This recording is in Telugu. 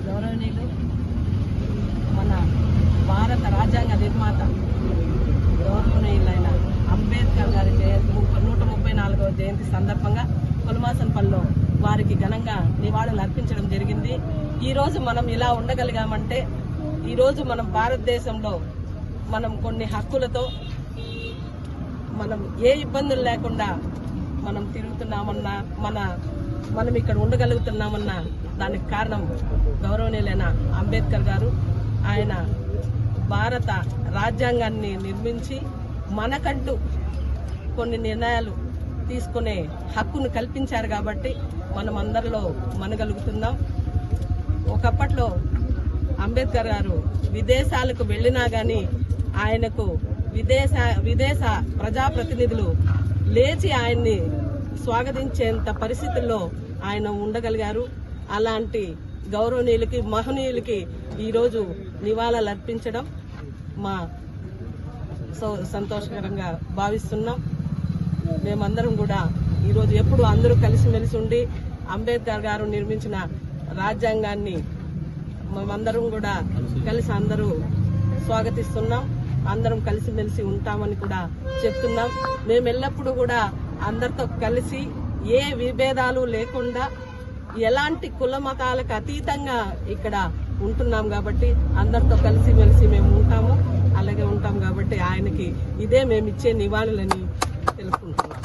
గౌరవనీయులు మన భారత రాజ్యాంగ నిర్మాత గౌరవనీయులైన అంబేద్కర్ గారి జయంతి 134వ జయంతి సందర్భంగా కొలమాసనపల్లిలో వారికి ఘనంగా నివాళులు అర్పించడం జరిగింది. ఈరోజు మనం ఇలా ఉండగలిగామంటే ఈరోజు మనం భారతదేశంలో మనం కొన్ని హక్కులతో మనం ఏ ఇబ్బందులు లేకుండా మనం తిరుగుతున్నామన్నా మనం ఇక్కడ ఉండగలుగుతున్నామన్నా దానికి కారణం గౌరవనీయులైన అంబేద్కర్ గారు. ఆయన భారత రాజ్యాంగాన్ని నిర్మించి మనకంటూ కొన్ని నిర్ణయాలు తీసుకునే హక్కును కల్పించారు కాబట్టి మనం అందరిలో మనగలుగుతున్నాం. ఒకప్పట్లో అంబేద్కర్ గారు విదేశాలకు వెళ్ళినా గానీ ఆయనకు విదేశ ప్రజాప్రతినిధులు లేచి ఆయన్ని స్వాగతించేంత పరిస్థితుల్లో ఆయన ఉండగలిగారు. అలాంటి గౌరవనీయులకి మహనీయులకి ఈరోజు నివాళులు అర్పించడం మా సంతోషకరంగా భావిస్తున్నాం. మేమందరం కూడా ఈరోజు ఎప్పుడు అందరూ కలిసిమెలిసి ఉండి అంబేద్కర్ గారు నిర్మించిన రాజ్యాంగాన్ని మేమందరం కూడా కలిసి అందరూ స్వాగతిస్తున్నాం. అందరం కలిసిమెలిసి ఉంటామని కూడా చెప్తున్నాం. మేము ఎల్లప్పుడూ కూడా అందరితో కలిసి ఏ విభేదాలు లేకుండా ఎలాంటి కుల మతాలకు అతీతంగా ఇక్కడ ఉంటున్నాం కాబట్టి అందరితో కలిసిమెలిసి మేము అలాగే ఉంటాం కాబట్టి ఆయనకి ఇదే మేము ఇచ్చే నివాళులని తెలుసుకుంటున్నాం.